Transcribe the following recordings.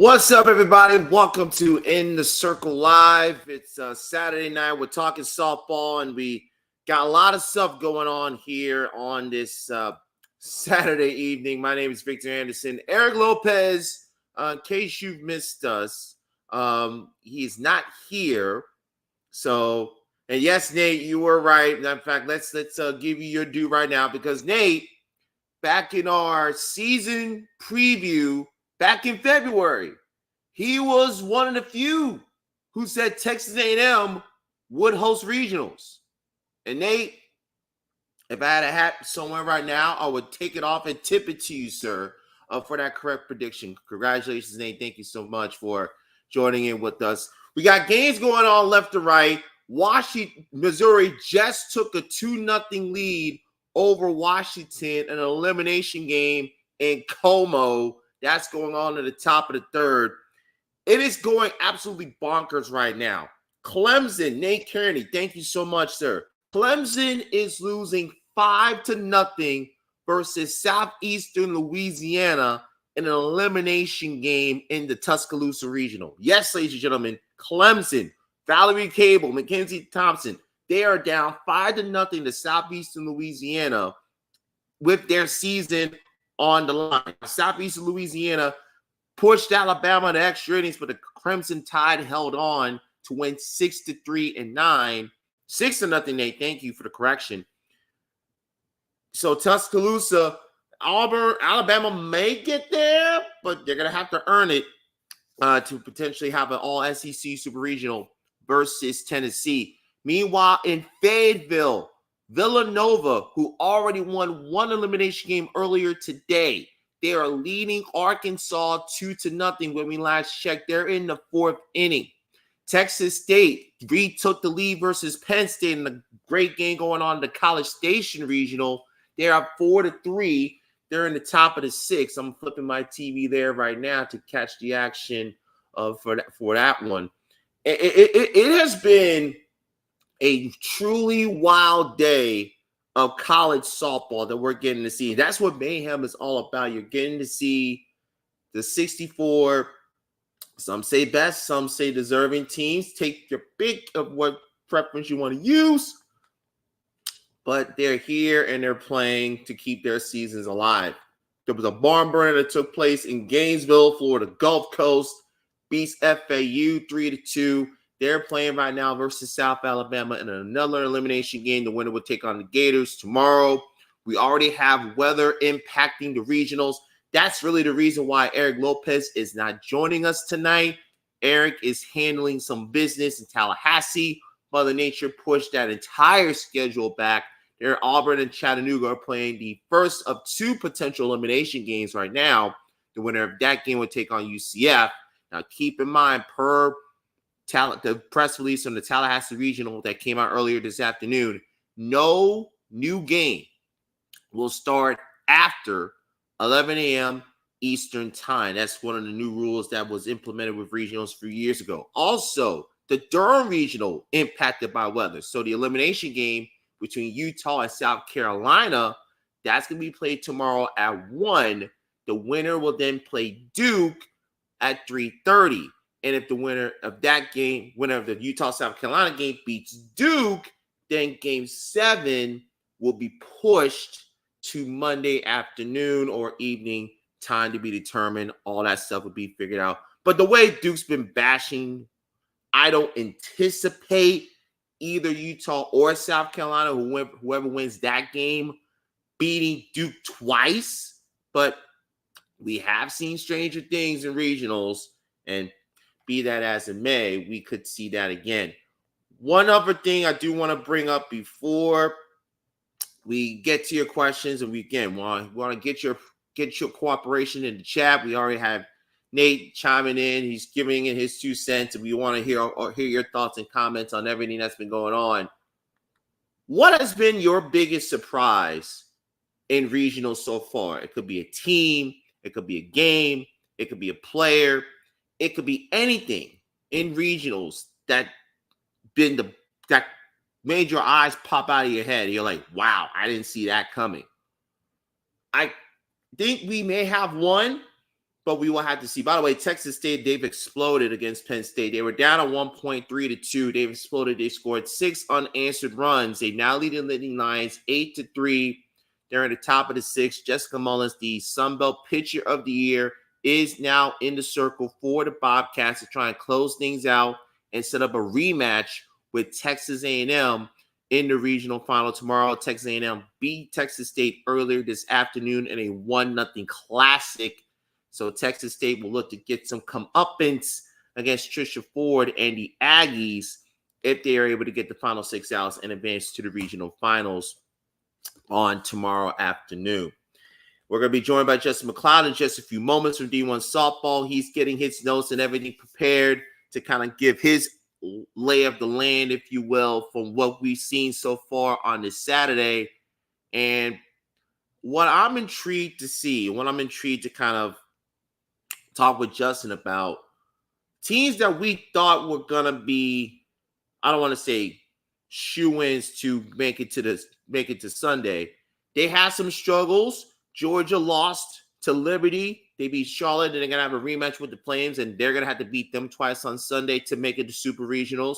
What's up, everybody? Welcome to In the Circle Live. It's Saturday night. We're talking softball, and we got a lot of stuff going on here on this Saturday evening. My name is Victor Anderson. Eric Lopez, in case you've missed us, he's not here. So, and yes, Nate, you were right. In fact, let's give you your due right now because Nate, back in our season preview back in February, he was one of the few who said Texas A&M would host regionals. And Nate, if I had a hat somewhere right now, I would take it off and tip it to you, sir, for that correct prediction. Congratulations, Nate. Thank you so much for joining in with us. We got games going on left to right. Washington, Missouri just took a 2-0 lead over Washington, an elimination game in Como. That's going on at the top of the third. It is going absolutely bonkers right now. Clemson, Nate Kearney, thank you so much, sir. Clemson is losing 5-0 versus Southeastern Louisiana in an elimination game in the Tuscaloosa Regional. Yes, ladies and gentlemen, Clemson, Valerie Cable, Mackenzie Thompson, they are down 5-0 to Southeastern Louisiana with their season on the line. Southeastern Louisiana pushed Alabama to extra innings, but the Crimson Tide held on to win 6-3 and 9. 6-0, Nate. Thank you for the correction. So Tuscaloosa, Auburn, Alabama may get there, but they're going to have to earn it to potentially have an all-SEC Super Regional versus Tennessee. Meanwhile, in Fayetteville, Villanova, who already won one elimination game earlier today, they are leading Arkansas 2-0 when we last checked. They're in the fourth inning. Texas State retook the lead versus Penn State in a great game going on in the College Station Regional. They are 4-3. They're in the top of the sixth. I'm flipping my TV there right now to catch the action for that one. It has been a truly wild day of college softball that we're getting to see. That's what Mayhem is all about. You're getting to see the 64, some say best, some say deserving teams. Take your pick of what preference you want to use, but they're here and they're playing to keep their seasons alive. There was a barn burner that took place in Gainesville, Florida Gulf Coast, beats FAU 3-2. They're playing right now versus South Alabama in another elimination game. The winner will take on the Gators tomorrow. We already have weather impacting the regionals. That's really the reason why Eric Lopez is not joining us tonight. Eric is handling some business in Tallahassee. Mother Nature pushed that entire schedule back. There, Auburn and Chattanooga are playing the first of two potential elimination games right now. The winner of that game will take on UCF. Now, keep in mind, the press release from the Tallahassee Regional that came out earlier this afternoon, no new game will start after 11 a.m. Eastern time. That's one of the new rules that was implemented with regionals a few years ago. Also, the Durham Regional impacted by weather. So the elimination game between Utah and South Carolina, that's going to be played tomorrow at 1. The winner will then play Duke at 3:30. And if the winner of that game, winner of the Utah-South Carolina game beats Duke, then Game 7 will be pushed to Monday afternoon or evening, time to be determined. All that stuff will be figured out. But the way Duke's been bashing, I don't anticipate either Utah or South Carolina, whoever wins that game, beating Duke twice. But we have seen stranger things in regionals, and be that as it may, we could see that again. One other thing I do want to bring up before we get to your questions, and we again want to get your cooperation in the chat. We already have Nate chiming in; he's giving in his 2 cents, and we want to hear your thoughts and comments on everything that's been going on. What has been your biggest surprise in regionals so far? It could be a team, it could be a game, it could be a player. It could be anything in regionals that made your eyes pop out of your head. You're like, wow, I didn't see that coming. I think we may have one but we will have to see. By the way, Texas State, they've exploded against Penn State. They were down at 1.3-2. They've exploded. They scored 6 unanswered runs. They now lead the Nittany Lions 8-3. They're at the top of the 6. Jessica Mullins, the Sun Belt Pitcher of the Year, is now in the circle for the Bobcats to try and close things out and set up a rematch with Texas A&M in the regional final tomorrow. Texas A&M beat Texas State earlier this afternoon in a 1-0 classic. So Texas State will look to get some comeuppance against Trisha Ford and the Aggies if they are able to get the final 6 outs and advance to the regional finals on tomorrow afternoon. We're going to be joined by Justin McLeod in just a few moments from D1 Softball. He's getting his notes and everything prepared to kind of give his lay of the land, if you will, from what we've seen so far on this Saturday. And what I'm intrigued to see, what I'm intrigued to kind of talk with Justin about, teams that we thought were going to be, I don't want to say shoo-ins to make it to Sunday. They had some struggles. Georgia lost to Liberty. They beat Charlotte, and they're going to have a rematch with the Flames, and they're going to have to beat them twice on Sunday to make it to Super Regionals.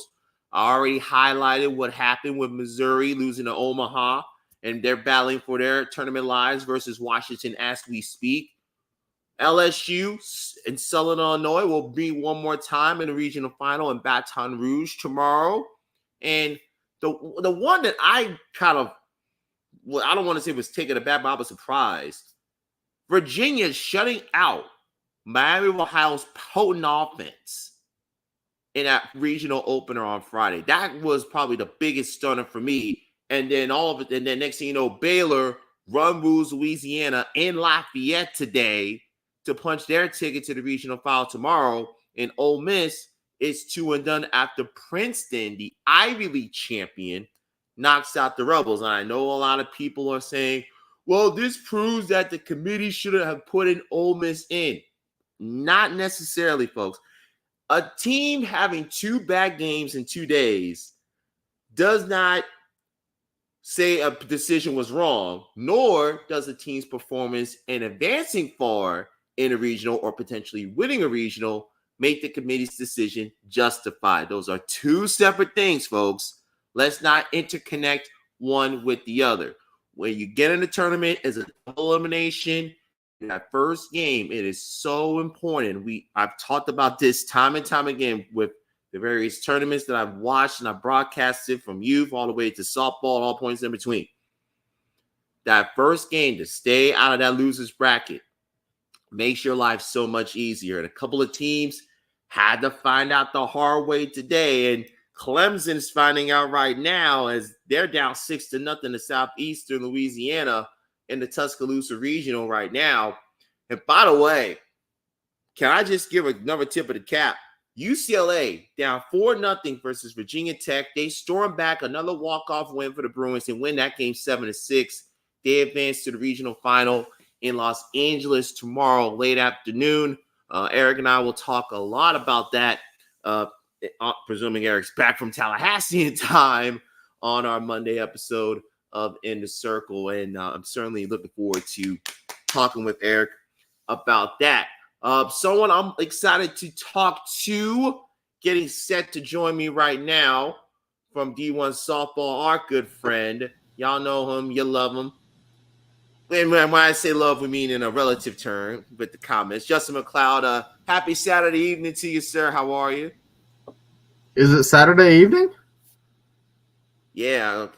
I already highlighted what happened with Missouri losing to Omaha, and they're battling for their tournament lives versus Washington as we speak. LSU and Southern Illinois will be one more time in the regional final in Baton Rouge tomorrow. And the one that I kind of, well, I don't want to say was taken aback, but I was surprised. Virginia shutting out Miami of Ohio's potent offense in that regional opener on Friday. That was probably the biggest stunner for me. And then all of it, and then next thing you know, Baylor rumbles Louisiana in Lafayette today to punch their ticket to the regional final tomorrow. And Ole Miss is 2-0 after Princeton, the Ivy League champion, knocks out the Rebels. And I know a lot of people are saying, well, this proves that the committee should have put an Ole Miss in. Not necessarily, folks. A team having 2 bad games in 2 days does not say a decision was wrong, nor does the team's performance in advancing far in a regional or potentially winning a regional make the committee's decision justified. Those are 2 separate things, folks. Let's not interconnect one with the other. When you get in the tournament as a double elimination, in that first game, it is so important. I've talked about this time and time again with the various tournaments that I've watched and I've broadcasted from youth all the way to softball, all points in between. That first game, to stay out of that loser's bracket, makes your life so much easier. And a couple of teams had to find out the hard way today. And Clemson's finding out right now as they're down 6-0 to Southeastern Louisiana in the Tuscaloosa Regional right now. And by the way, can I just give another tip of the cap? UCLA down 4-0 versus Virginia Tech. They storm back another walk-off win for the Bruins and win that game 7-6. They advance to the regional final in Los Angeles tomorrow late afternoon. Eric and I will talk a lot about that, presuming Eric's back from Tallahassee in time on our Monday episode of In the Circle. And I'm certainly looking forward to talking with Eric about that. Someone I'm excited to talk to, getting set to join me right now from D1 Softball, our good friend. Y'all know him, you love him. And when I say love, we mean in a relative term with the comments. Justin McLeod, happy Saturday evening to you, sir. How are you? Is it Saturday evening? Yeah.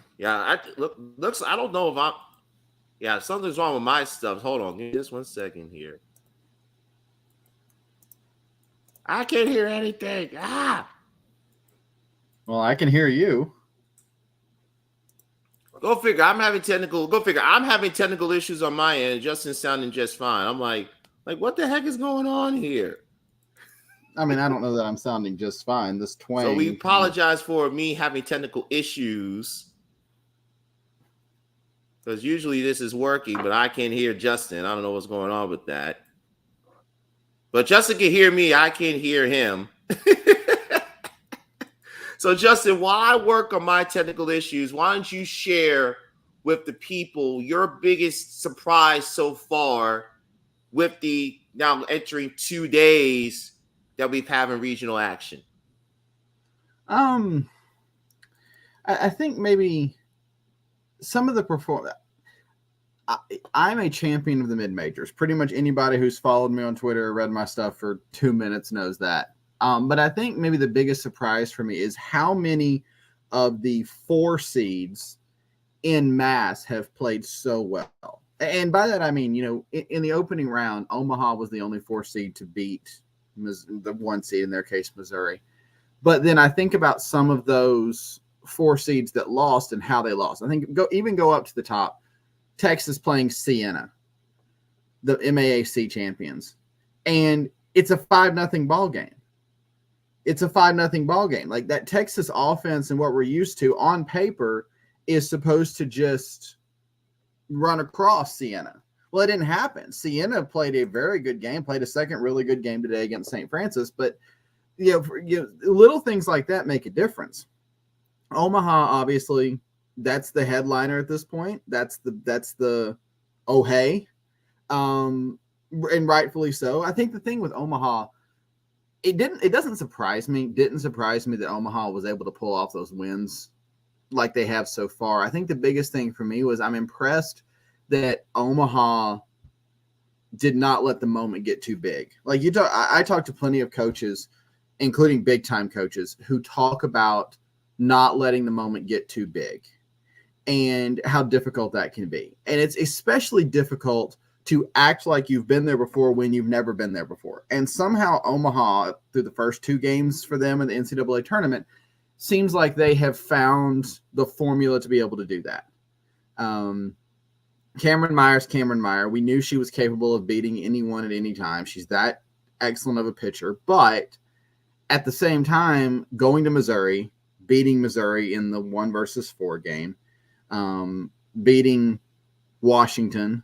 Looks. I don't know if I'm. Yeah, something's wrong with my stuff. Hold on, give me just 1 second here. I can't hear anything. Well, I can hear you. Go figure. I'm having technical issues on my end. Justin's sounding just fine. I'm like, what the heck is going on here? I mean, I don't know that I'm sounding just fine. This twang. So we apologize for me having technical issues. Because usually this is working, but I can't hear Justin. I don't know what's going on with that. But Justin can hear me. I can't hear him. So, Justin, while I work on my technical issues, why don't you share with the people your biggest surprise so far with the now entering 2 days that we've having regional action? I think maybe some of the I'm a champion of the mid majors. Pretty much anybody who's followed me on Twitter or read my stuff for 2 minutes knows that. But I think maybe the biggest surprise for me is how many of the 4 seeds in mass have played so well. And by that, I mean, in the opening round, Omaha was the only 4 seed to beat the 1 seed, in their case, Missouri. But then I think about some of those 4 seeds that lost and how they lost. I think go up to the top. Texas playing Siena, the MAAC champions. And it's a 5-0 ball game. It's a 5-0 ball game. Like, that Texas offense and what we're used to on paper is supposed to just run across Siena. Well, it didn't happen. Siena played a very good game, played a second really good game today against St. Francis. But, little things like that make a difference. Omaha, obviously, that's the headliner at this point. That's the oh hey, and rightfully so. I think the thing with Omaha, it didn't surprise me. Didn't surprise me that Omaha was able to pull off those wins like they have so far. I think the biggest thing for me was I'm impressed that Omaha did not let the moment get too big. Like I talked to plenty of coaches, including big time coaches, who talk about not letting the moment get too big and how difficult that can be. And it's especially difficult to act like you've been there before when you've never been there before. And somehow Omaha, through the first 2 games for them in the NCAA tournament, seems like they have found the formula to be able to do that. Cameron Meyer. We knew she was capable of beating anyone at any time. She's that excellent of a pitcher. But at the same time, going to Missouri, beating Missouri in the 1-4 game, beating Washington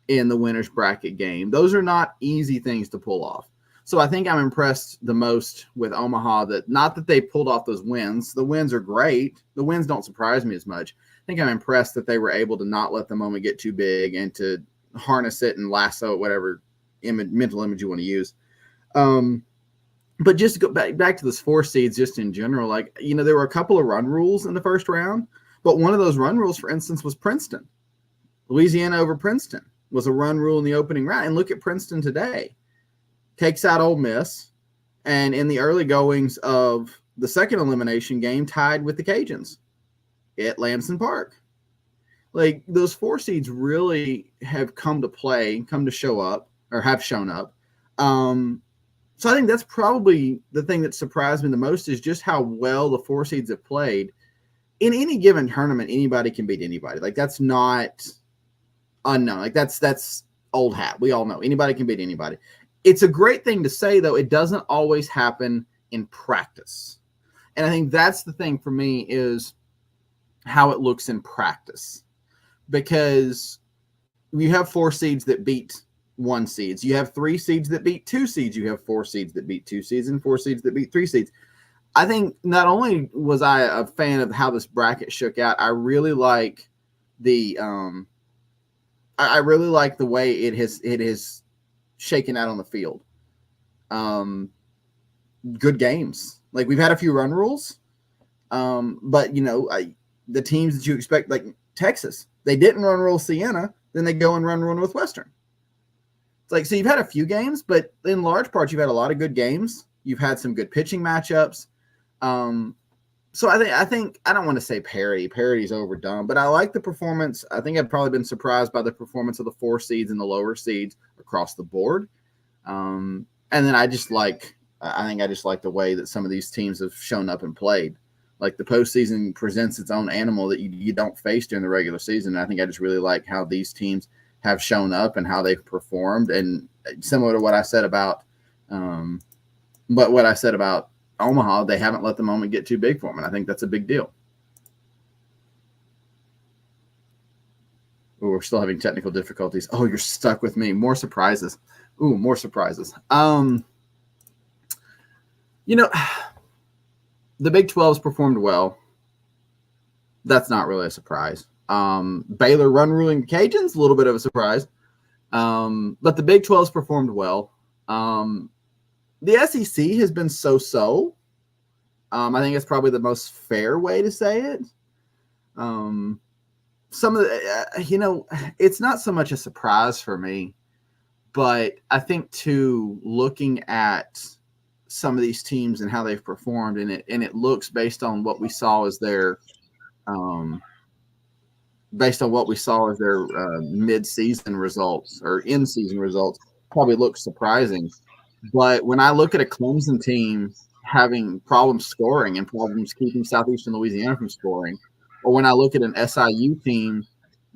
in the winner's bracket game. Those are not easy things to pull off. So I think I'm impressed the most with Omaha that not that they pulled off those wins. The wins are great. The wins don't surprise me as much. I think I'm impressed that they were able to not let the moment get too big and to harness it and lasso it, whatever mental image you want to use. But just to go back to those 4 seeds just in general, there were a couple of run rules in the first round. But one of those run rules, for instance, was Princeton. Louisiana over Princeton was a run rule in the opening round. And look at Princeton today. Takes out Ole Miss. And in the early goings of the second elimination game, tied with the Cajuns at Lamson Park. Like, those 4 seeds really have come to show up, or have shown up. So I think that's probably the thing that surprised me the most is just how well the 4 seeds have played. In any given tournament, anybody can beat anybody. Like, that's not unknown. Like, that's old hat. We all know anybody can beat anybody. It's a great thing to say, though. It doesn't always happen in practice. And I think that's the thing for me is how it looks in practice. Because you have 4 seeds that beat 1 seeds. You have 3 seeds that beat 2 seeds. You have 4 seeds that beat 2 seeds and 4 seeds that beat 3 seeds. I think not only was I a fan of how this bracket shook out, I really like the I really like the way it has shaken out on the field. Good games. Like, we've had a few run rules, but the teams that you expect, like Texas, they didn't run rule Siena, then they go and run rule Northwestern. It's like, so you've had a few games, but in large part, you've had a lot of good games. You've had some good pitching matchups. So I think I don't want to say parity. Parity's overdone, but I like the performance. I think I've probably been surprised by the performance of the 4 seeds and the lower seeds across the board. And then I just like the way that some of these teams have shown up and played. Like, the postseason presents its own animal that you don't face during the regular season. And I think I just really like how these teams have shown up and how they've performed. And similar to what I said about, Omaha, they haven't let the moment get too big for them, and I think that's a big deal. Ooh, we're still having technical difficulties. Oh, you're stuck with me. More surprises. Ooh, more surprises. The Big 12's performed well. That's not really a surprise. Baylor run ruling the Cajuns, a little bit of a surprise. But the Big 12's performed well. The SEC has been so-so. I think it's probably the most fair way to say it. Some of the, it's not so much a surprise for me, but I think too, looking at some of these teams and how they've performed, and it looks based on what we saw as their mid-season results or in-season results, probably looks surprising. But when I look at a Clemson team having problems scoring and problems keeping Southeastern Louisiana from scoring, or when I look at an SIU team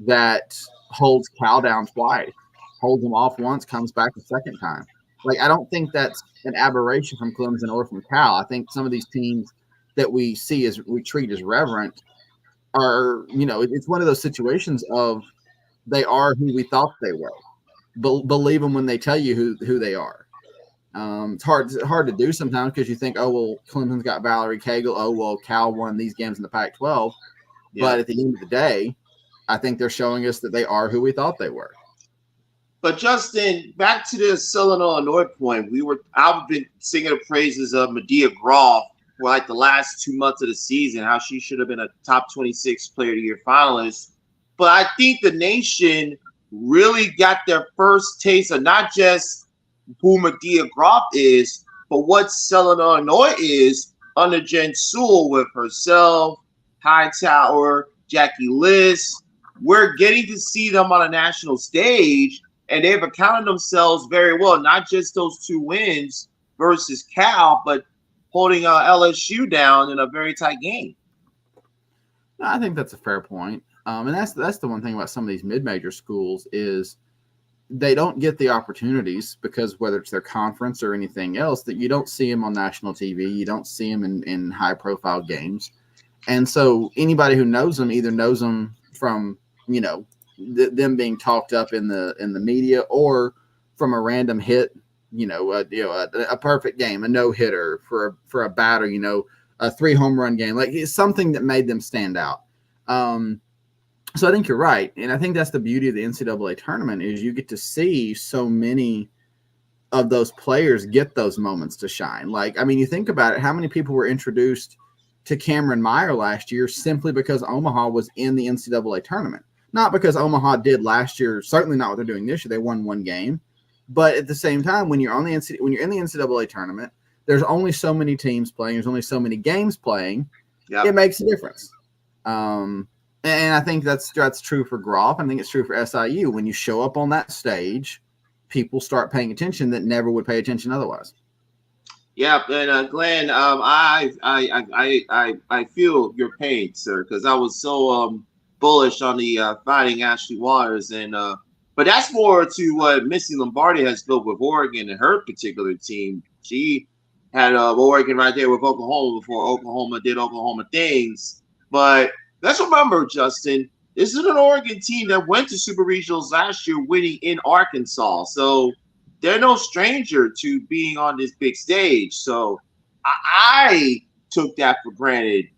that holds Cal down twice, holds them off once, comes back a second time. Like, I don't think that's an aberration from Clemson or from Cal. I think some of these teams that we treat as reverent are, it's one of those situations of they are who we thought they were. Believe them when they tell you who they are. It's hard to do sometimes because you think, oh, well, Clemson's got Valerie Cagle. Oh, well, Cal won these games in the Pac-12. Yeah. But at the end of the day, I think they're showing us that they are who we thought they were. But Justin, back to the Southern Illinois point, I've been singing the praises of Medea Groff for like the last 2 months of the season, how she should have been a top 26 player of the year finalist. But I think the nation really got their first taste of not just who Medea Groff is, but what Southern Illinois is under Jen Sewell with herself, Hightower, Jackie Liss. We're getting to see them on a national stage, and they've accounted themselves very well, not just those 2 wins versus Cal, but holding LSU down in a very tight game. I think that's a fair point. And that's the one thing about some of these mid-major schools is they don't get the opportunities because whether it's their conference or anything else, that you don't see them on national TV, you don't see them in high-profile games. And so anybody who knows them either knows them from, them being talked up in the media or from a random hit, a perfect game, a no-hitter for a batter, a 3 home run game. Like, it's something that made them stand out. So I think you're right. And I think that's the beauty of the NCAA tournament is you get to see so many of those players get those moments to shine. Like, I mean, you think about it, how many people were introduced to Cameron Meyer last year simply because Omaha was in the NCAA tournament? Not because Omaha did last year, certainly not what they're doing this year. They won 1 game. But at the same time, when you're in the NCAA tournament, there's only so many teams playing. There's only so many games playing. Yep. It makes a difference. And I think that's true for Groff. I think it's true for SIU. When you show up on that stage, people start paying attention that never would pay attention otherwise. Yeah, and Glenn, I feel your pain, sir, because I was so bullish on the fighting Ashley Waters, and but that's more to what Missy Lombardi has built with Oregon and her particular team. She had Oregon right there with Oklahoma before Oklahoma did Oklahoma things, but let's remember, Justin, this is an Oregon team that went to Super Regionals last year, winning in Arkansas. So they're no stranger to being on this big stage. So I took that for granted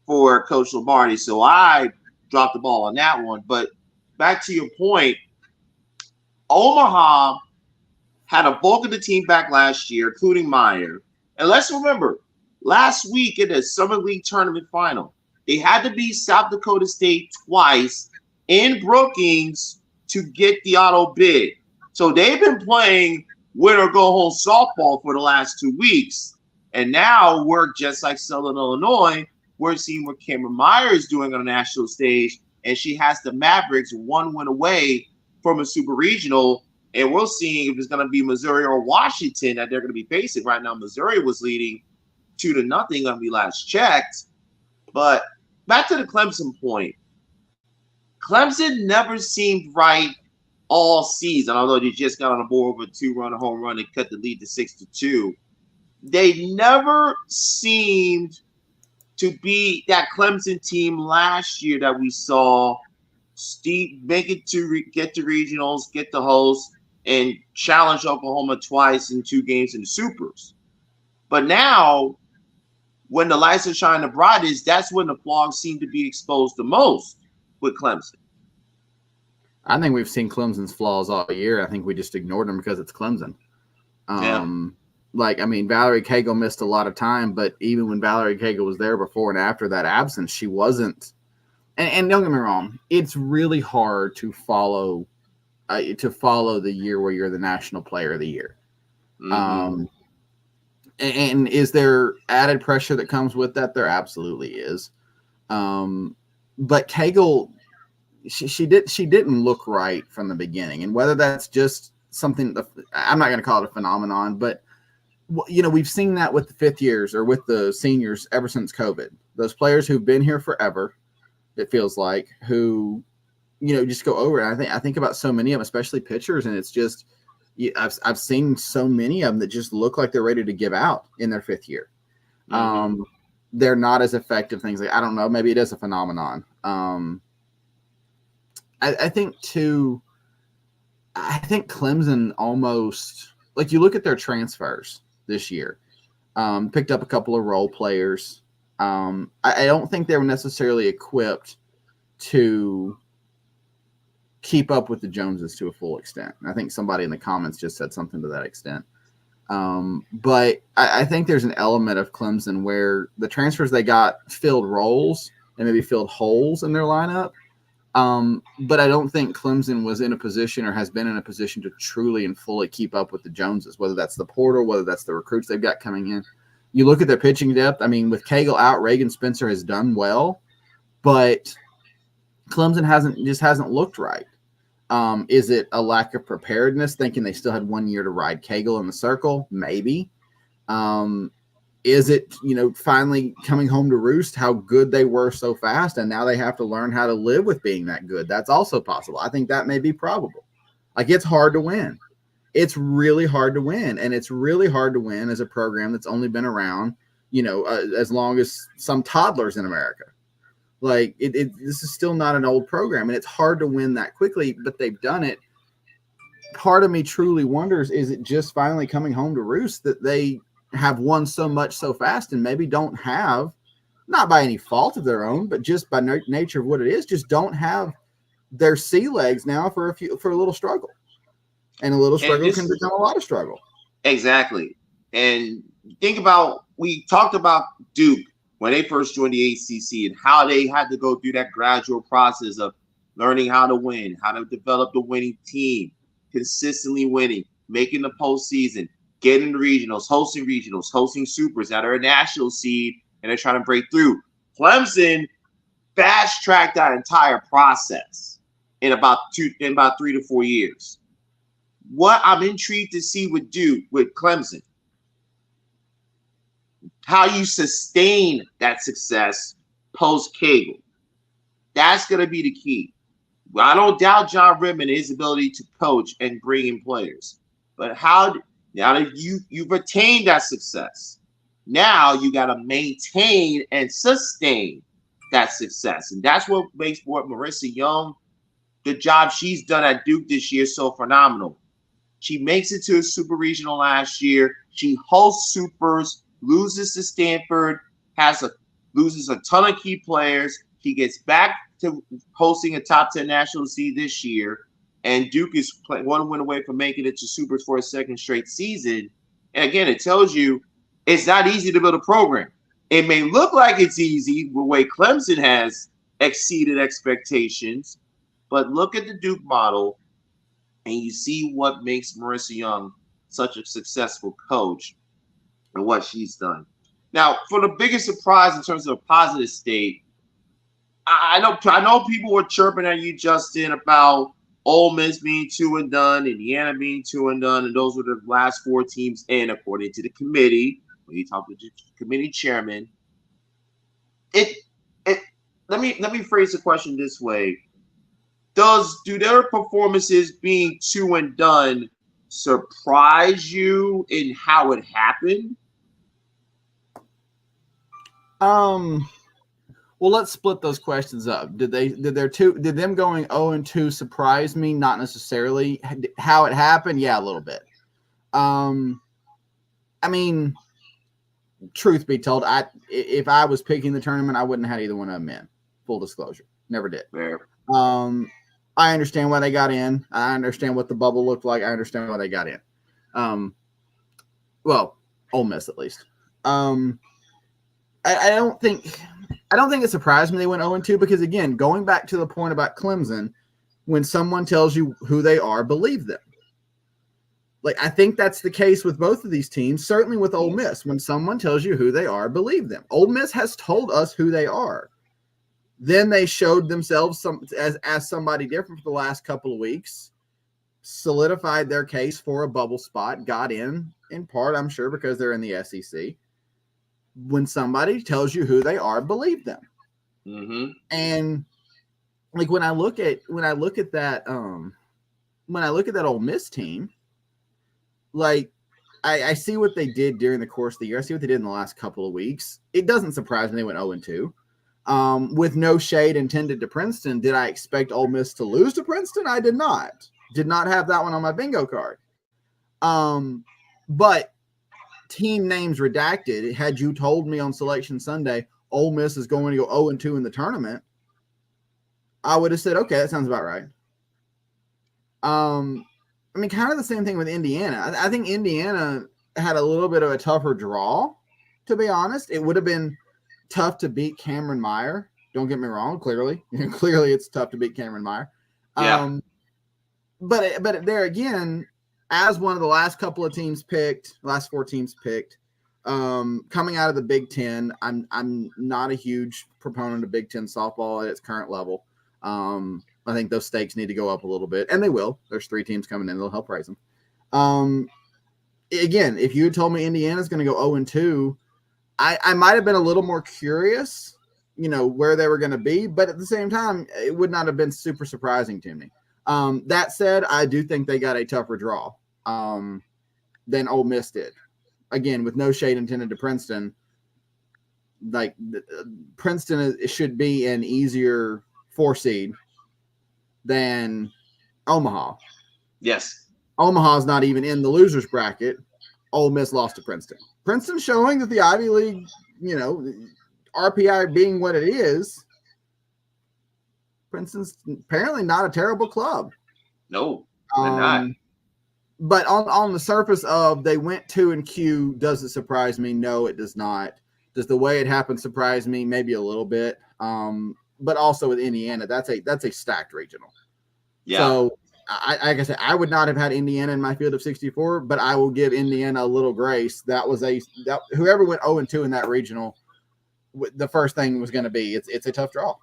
for Coach Lombardi. So I dropped the ball on that one. But back to your point, Omaha had a bulk of the team back last year, including Meyer. And let's remember, last week in the Summer League tournament final, they had to beat South Dakota State twice in Brookings to get the auto bid. So they've been playing win or go home softball for the last 2 weeks. And now we're just like Southern Illinois. We're seeing what Cameron Meyer is doing on a national stage. And she has the Mavericks 1 win away from a super regional. And we're seeing if it's going to be Missouri or Washington that they're going to be facing. Right now, Missouri was leading 2-0 when we last checked. But back to the Clemson point. Clemson never seemed right all season, although they just got on the board with a 2-run home run and cut the lead to 6-2. They never seemed to be that Clemson team last year that we saw Steve make it to get to regionals, get the host, and challenge Oklahoma twice in 2 games in the Supers. But now, when the lights are shining the brightest, that's when the flaws seem to be exposed the most with Clemson. I think we've seen Clemson's flaws all year. I think we just ignored them because it's Clemson. Valerie Cagle missed a lot of time, but even when Valerie Cagle was there before and after that absence, she wasn't. And don't get me wrong, it's really hard to follow the year where you're the National Player of the Year. Mm-hmm. And is there added pressure that comes with that? There absolutely is. But Cagle, she didn't look right from the beginning, and whether that's just something, I'm not going to call it a phenomenon, but we've seen that with the fifth years or with the seniors ever since COVID. Those players who've been here forever, it feels like, who just go over it. I think about so many of them, especially pitchers, and it's just I've seen so many of them that just look like they're ready to give out in their fifth year. Mm-hmm. They're not as effective. Things like, I don't know, maybe it is a phenomenon. I think Clemson almost, like, you look at their transfers this year, picked up a couple of role players. I don't think they were necessarily equipped to keep up with the Joneses to a full extent. I think somebody in the comments just said something to that extent. But I think there's an element of Clemson where the transfers they got filled roles and maybe filled holes in their lineup. But I don't think Clemson was in a position or has been in a position to truly and fully keep up with the Joneses, whether that's the portal, whether that's the recruits they've got coming in. You look at their pitching depth. I mean, with Cagle out, Reagan Spencer has done well, but Clemson hasn't looked right. Is it a lack of preparedness, thinking they still had 1 year to ride Cagle in the circle? Maybe. Is it, finally coming home to roost how good they were so fast, and now they have to learn how to live with being that good? That's also possible. I think that may be probable. Like, it's hard to win. It's really hard to win, and it's really hard to win as a program that's only been around, as long as some toddlers in America. Like, this is still not an old program, and it's hard to win that quickly, but they've done it. Part of me truly wonders, is it just finally coming home to roost that they have won so much so fast and maybe don't have, not by any fault of their own, but just by nature of what it is, just don't have their sea legs now for a little struggle. And a little struggle can become a lot of struggle. Exactly. And think about, we talked about Duke when they first joined the ACC and how they had to go through that gradual process of learning how to win, how to develop the winning team, consistently winning, making the postseason, getting the regionals, hosting supers that are a national seed, and they're trying to break through. Clemson fast-tracked that entire process in about 3 to 4 years. What I'm intrigued to see with Clemson, how you sustain that success post-Cagle. That's going to be the key. I don't doubt John Rittman and his ability to coach and bring in players. But now that you've attained that success, now you got to maintain and sustain that success. And that's what makes Marissa Young, the job she's done at Duke this year, so phenomenal. She makes it to a super regional last year. She hosts supers, loses to Stanford, loses a ton of key players. She gets back to hosting a top 10 national seed this year. And Duke is 1 win away from making it to supers for a second straight season. And again, it tells you it's not easy to build a program. It may look like it's easy the way Clemson has exceeded expectations, but look at the Duke model and you see what makes Marissa Young such a successful coach and what she's done. Now, for the biggest surprise in terms of a positive state, I know people were chirping at you, Justin, about Ole Miss being 2 and done, Indiana being 2 and done, and those were the last 4 teams in, according to the committee. When you talk to the committee chairman, let me phrase the question this way: do their performances being 2 and done surprise you in how it happened? Well, let's split those questions up. Did them going 0 and 2 surprise me? Not necessarily. How it happened? Yeah, a little bit. I mean, truth be told, if I was picking the tournament, I wouldn't have had either one of them in. Full disclosure, never did. Fair. I understand why they got in. I understand what the bubble looked like. I understand why they got in. Well, Ole Miss at least. I don't think it surprised me they went 0-2 because, again, going back to the point about Clemson, when someone tells you who they are, believe them. Like, I think that's the case with both of these teams, certainly with Ole Miss. When someone tells you who they are, believe them. Ole Miss has told us who they are. Then they showed themselves as somebody different for the last couple of weeks, solidified their case for a bubble spot, got in part, I'm sure, because they're in the SEC. When somebody tells you who they are, believe them. Mm-hmm. And like when I look at that Ole Miss team, like I see what they did during the course of the year. I see what they did in the last couple of weeks. It doesn't surprise me they went 0-2. With no shade intended to Princeton, did I expect Ole Miss to lose to Princeton? I did not. Did not have that one on my bingo card. But team names redacted. Had you told me on Selection Sunday Ole Miss is going to go 0-2 in the tournament, I would have said, okay, that sounds about right. I mean, kind of the same thing with Indiana. I think Indiana had a little bit of a tougher draw, to be honest. It would have been tough to beat Cameron Meyer. Don't get me wrong. Clearly it's tough to beat Cameron Meyer. Yeah. But there again, as one of the last couple of teams picked, last 4 teams picked, coming out of the Big Ten, I'm not a huge proponent of Big Ten softball at its current level. I think those stakes need to go up a little bit, and they will. There's 3 teams coming in. They'll help raise them. Again, if you had told me Indiana's going to go 0-2, I might have been a little more curious, where they were going to be, but at the same time, it would not have been super surprising to me. That said, I do think they got a tougher draw than Ole Miss did. Again, with no shade intended to Princeton, like Princeton should be an easier 4 seed than Omaha. Yes. Omaha's not even in the losers bracket. Ole Miss lost to Princeton. Princeton showing that the Ivy League, RPI being what it is, Princeton's apparently not a terrible club. No, they're not. But on the surface of they went 2-Q, does it surprise me? No, it does not. Does the way it happened surprise me? Maybe a little bit. But also with Indiana, that's a stacked regional. Yeah. So, like I said, I would not have had Indiana in my field of 64, but I will give Indiana a little grace. Whoever went 0-2 in that regional, the first thing was going to be it's a tough draw.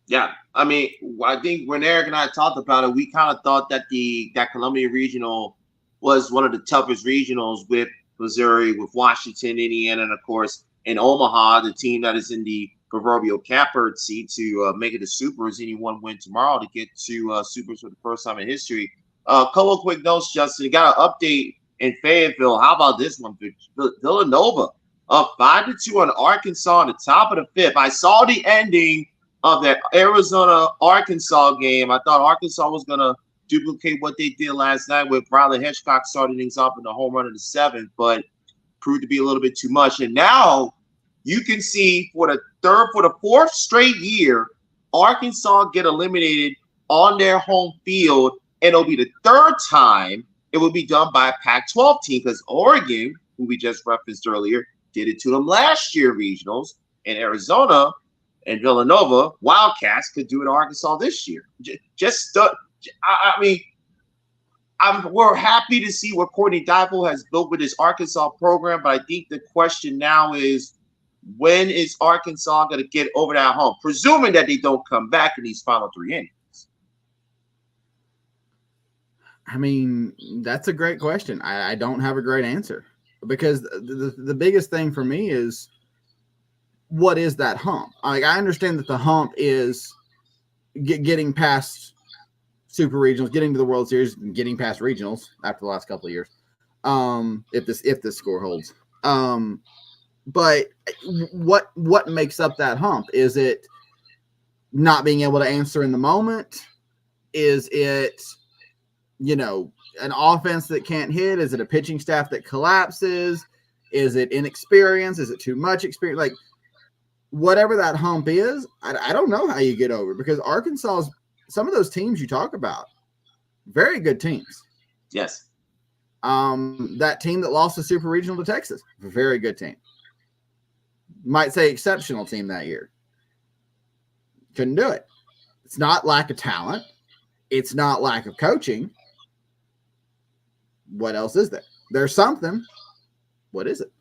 Yeah, I mean, I think when Eric and I talked about it, we kind of thought that that Columbia regional was one of the toughest regionals with Missouri, with Washington, Indiana, and of course in Omaha, the team that is in the proverbial catbird seat to make it to Supers. Anyone win tomorrow to get to Supers for the first time in history. Couple of quick notes, Justin. You got an update in Fayetteville. How about this one? Villanova up 5-2 on Arkansas on the top of the 5th. I saw the ending of that Arizona-Arkansas game. I thought Arkansas was going to duplicate what they did last night with Riley Hitchcock starting things off in the home run in the 7th, but proved to be a little bit too much. And now you can see for the 4th straight year, Arkansas get eliminated on their home field, and it'll be the 3rd time it will be done by a Pac-12 team because Oregon, who we just referenced earlier, did it to them last year regionals, and Arizona and Villanova Wildcats could do it to Arkansas this year. We're happy to see what Courtney Dipel has built with his Arkansas program, but I think the question now is, when is Arkansas going to get over that hump, presuming that they don't come back in these final 3 innings? I mean, that's a great question. I don't have a great answer because the biggest thing for me is, what is that hump? Like, I understand that the hump is getting past super regionals, getting to the World Series, and getting past regionals after the last couple of years. If this score holds. But what makes up that hump? Is it not being able to answer in the moment? Is it, an offense that can't hit? Is it a pitching staff that collapses? Is it inexperience? Is it too much experience? Like, whatever that hump is, I don't know how you get over, because Arkansas is some of those teams you talk about, very good teams. Yes. That team that lost the Super Regional to Texas, very good team. Might say exceptional team that year. Couldn't do it. It's not lack of talent. It's not lack of coaching. What else is there? There's something. What is it?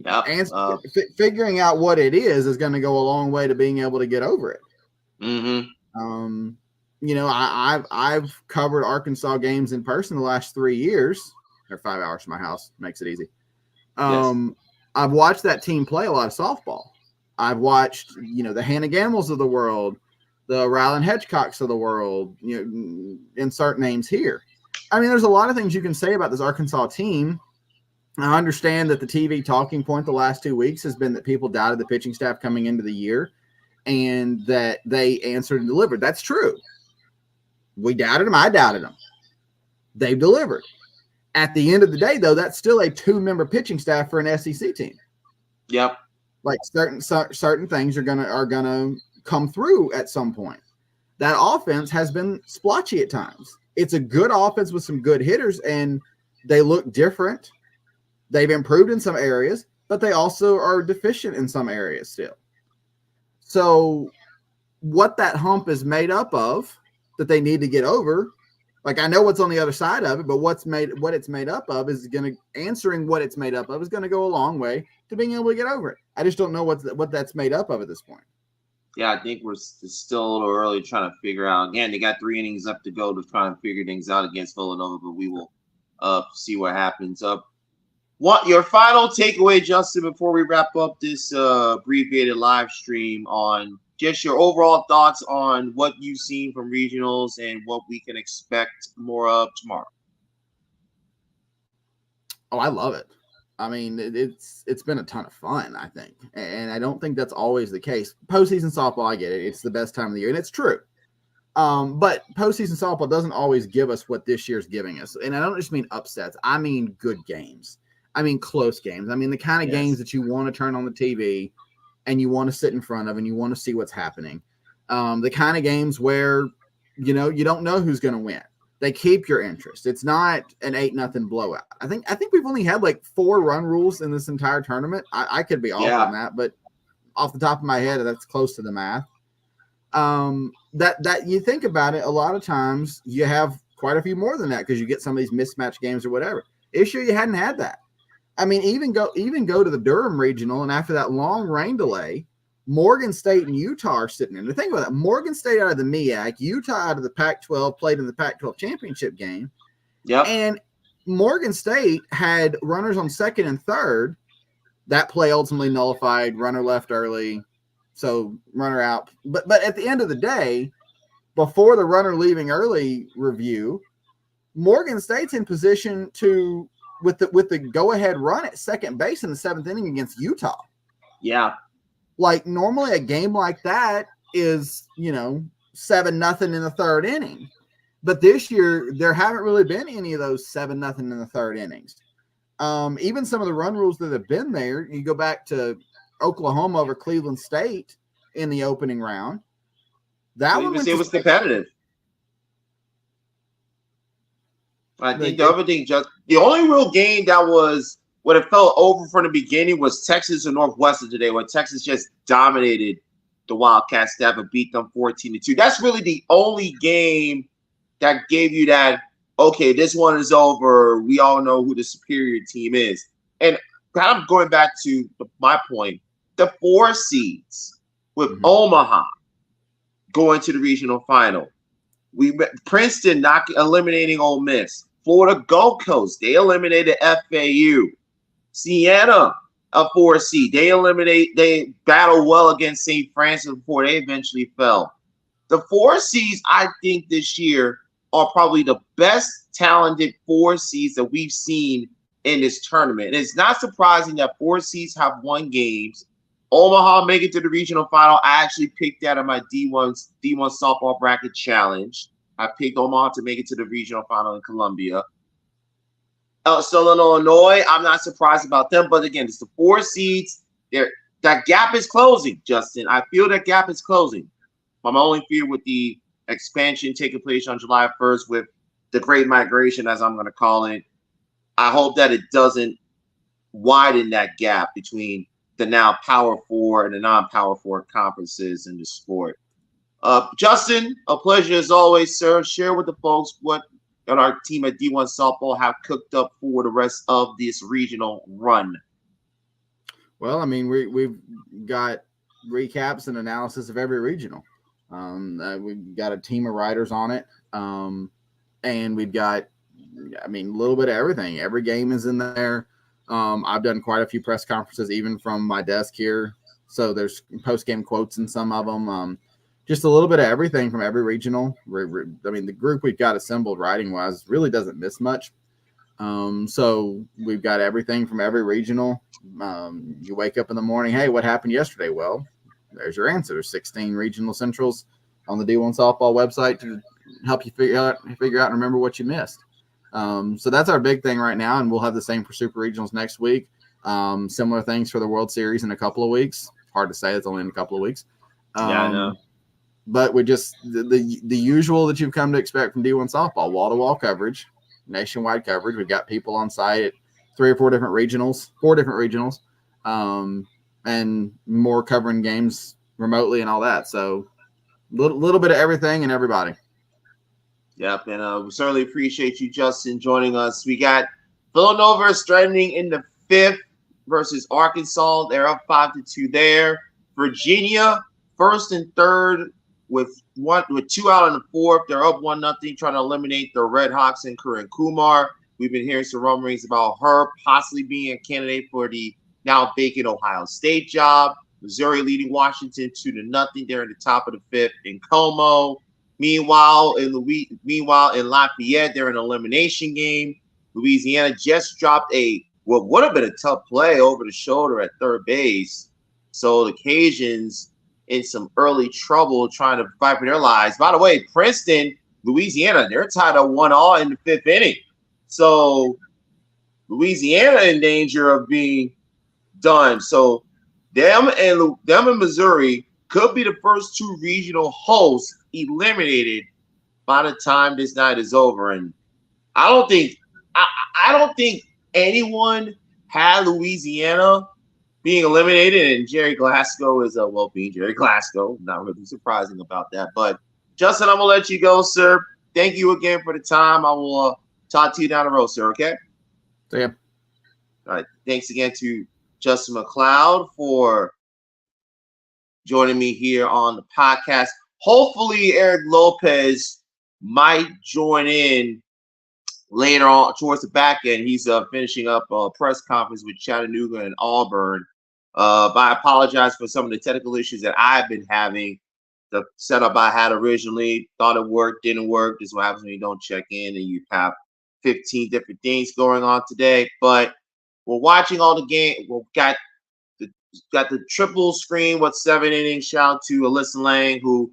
Yeah. And figuring out what it is going to go a long way to being able to get over it. Mm-hmm. You know, I've covered Arkansas games in person the last 3 years. They're 5 hours from my house. Makes it easy. Yes. I've watched that team play a lot of softball. I've watched, you know, the Hannah Gambles of the world, the Ryland Hedgecocks of the world, you know, insert names here. I mean, there's a lot of things you can say about this Arkansas team. I understand that the TV talking point the last 2 weeks has been that people doubted the pitching staff coming into the year and that they answered and delivered. That's true. We doubted them. I doubted them. They've delivered. At the end of the day, though, that's still a 2-member pitching staff for an SEC team. Yep. Like certain things are gonna come through at some point. That offense has been splotchy at times. It's a good offense with some good hitters, and they look different. They've improved in some areas, but they also are deficient in some areas still. So what that hump is made up of that they need to get over, like I know what's on the other side of it, but what it's made up of is answering what it's made up of is going to go a long way to being able to get over it. I just don't know what that's made up of at this point. Yeah, I think it's still a little early trying to figure out. Again, they got 3 innings up to go to try and figure things out against Villanova, but we will see what happens. What your final takeaway, Justin, before we wrap up this abbreviated live stream on just your overall thoughts on what you've seen from regionals and what we can expect more of tomorrow? Oh, I love it. I mean, it's been a ton of fun, I think. And I don't think that's always the case. Postseason softball, I get it. It's the best time of the year, and it's true. But postseason softball doesn't always give us what this year's giving us. And I don't just mean upsets. I mean good games. I mean close games. I mean the kind of games that you want to turn on the TV and you want to sit in front of and you want to see what's happening. The kind of games where, you know, you don't know who's going to win. They keep your interest. It's not an 8-0 blowout. I think we've only had like 4 run rules in this entire tournament. I could be off on that, but off the top of my head, that's close to the math. That you think about it, a lot of times you have quite a few more than that because you get some of these mismatched games or whatever. This year you hadn't had that. I mean, even go to the Durham Regional, and after that long rain delay, Morgan State and Utah are sitting in. The thing about that, Morgan State out of the MEAC, Utah out of the Pac-12, played in the Pac-12 championship game. Yep. And Morgan State had runners on second and third. That play ultimately nullified, runner left early, so runner out. But at the end of the day, before the runner leaving early review, Morgan State's in position to with the go-ahead run at second base in the 7th inning against Utah. Yeah. Like normally a game like that is, 7-0 in the 3rd inning. But this year there haven't really been any of those 7-0 in the 3rd innings. Even some of the run rules that have been there, you go back to Oklahoma over Cleveland State in the opening round. That one was competitive. I think the other thing, just the only real game that would have felt over from the beginning was Texas and Northwestern today, where Texas just dominated the Wildcats to have beat them 14-2. That's really the only game that gave you that, okay, this one is over. We all know who the superior team is. And kind of going back to my point, the 4 seeds with Omaha going to the regional final. Princeton eliminating Ole Miss. Florida Gulf Coast, they eliminated FAU. Siena, a 4 seed. They battled well against St. Francis before they eventually fell. The 4 seeds, I think, this year are probably the best talented 4 seeds that we've seen in this tournament. And it's not surprising that 4 seeds have won games. Omaha make it to the regional final. I actually picked that in my D1 softball bracket challenge. I picked Omaha to make it to the regional final in Columbia. Southern Illinois, I'm not surprised about them. But again, it's the 4 seeds. That gap is closing, Justin. I feel that gap is closing. My only fear with the expansion taking place on July 1st with the Great Migration, as I'm going to call it. I hope that it doesn't widen that gap between the now Power Four and the non-Power Four conferences in the sport. Justin, a pleasure as always, sir. Share with the folks what our team at D1 Softball have cooked up for the rest of this regional run. Well, I mean, we've got recaps and analysis of every regional. We've got a team of writers on it, and we've got, I mean, a little bit of everything. Every game is in there. I've done quite a few press conferences, even from my desk here. So there's post-game quotes in some of them. Just a little bit of everything from every regional. I mean, the group we've got assembled writing-wise really doesn't miss much. So we've got everything from every regional. You wake up in the morning, hey, what happened yesterday? Well, there's your answer. There's 16 regional centrals on the D1 Softball website to help you figure out and remember what you missed. So that's our big thing right now, and we'll have the same for Super Regionals next week. Similar things for the World Series in a couple of weeks. Hard to say, it's only in a couple of weeks. Yeah, I know. But we just the usual that you've come to expect from D1 Softball: wall-to-wall coverage, nationwide coverage. We've got people on site at 4 different regionals, and more covering games remotely and all that. So little bit of everything and everybody. Yep, and we certainly appreciate you, Justin, joining us. We got Villanova strengthening in the 5th versus Arkansas. They're up 5-2 there. Virginia, 1st and 3rd with 2 out in the 4th. They're up 1-0, trying to eliminate the Red Hawks and Corinne Kumar. We've been hearing some rumblings about her possibly being a candidate for the now vacant Ohio State job. Missouri leading Washington 2-0. They're in the top of the 5th in Como. Meanwhile, in Lafayette, they're in an elimination game. Louisiana just dropped what would have been a tough play over the shoulder at third base. So the Cajuns in some early trouble trying to fight for their lives. By the way, Princeton, Louisiana, they're tied at 1-1 in the 5th inning. So Louisiana in danger of being done. So them and Missouri could be the first 2 regional hosts eliminated by the time this night is over. And I don't think anyone had Louisiana being eliminated, and Jerry Glasgow is being Jerry Glasgow. Not really surprising about that. But Justin, I'm gonna let you go, sir. Thank you again for the time. I will talk to you down the road, sir. Okay. See ya. All right. Thanks again to Justin McLeod for joining me here on the podcast. Hopefully, Eric Lopez might join in later on towards the back end. He's finishing up a press conference with Chattanooga and Auburn. But I apologize for some of the technical issues that I've been having. The setup I had originally, thought it worked, didn't work. This is what happens when you don't check in and you have 15 different things going on today. But we're watching all the game. We've got the triple screen with 7 innings. Shout out to Alyssa Lang, who,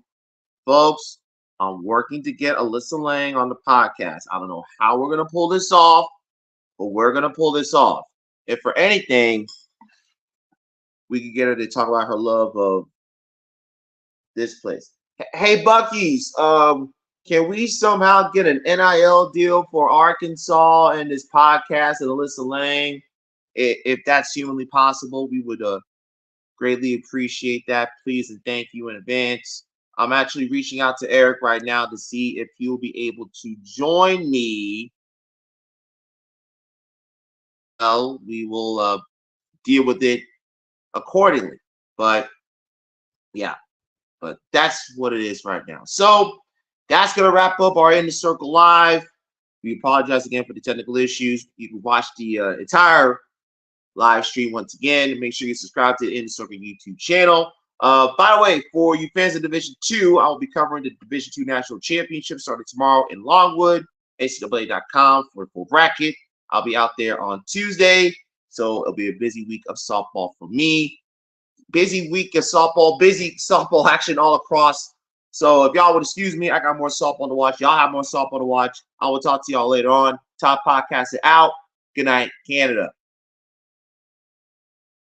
folks, I'm working to get Alyssa Lang on the podcast. I don't know how we're going to pull this off, but we're going to pull this off. If for anything, we could get her to talk about her love of this place. Hey, Bucky's, can we somehow get an NIL deal for Arkansas and this podcast and Alyssa Lang? If that's humanly possible, we would greatly appreciate that. Please and thank you in advance. I'm actually reaching out to Eric right now to see if he'll be able to join me. Well, we will deal with it accordingly. But yeah, but that's what it is right now. So that's going to wrap up our In the Circle Live. We apologize again for the technical issues. You can watch the entire live stream once again. Make sure you subscribe to the In the Circle YouTube channel. By the way, for you fans of Division II, I will be covering the Division II National Championship starting tomorrow in Longwood. NCAA.com for a full bracket. I'll be out there on Tuesday, so it'll be a busy week of softball for me. Busy week of softball, busy softball action all across. So if y'all would excuse me, I got more softball to watch. Y'all have more softball to watch. I will talk to y'all later on. Top podcast out. Good night, Canada.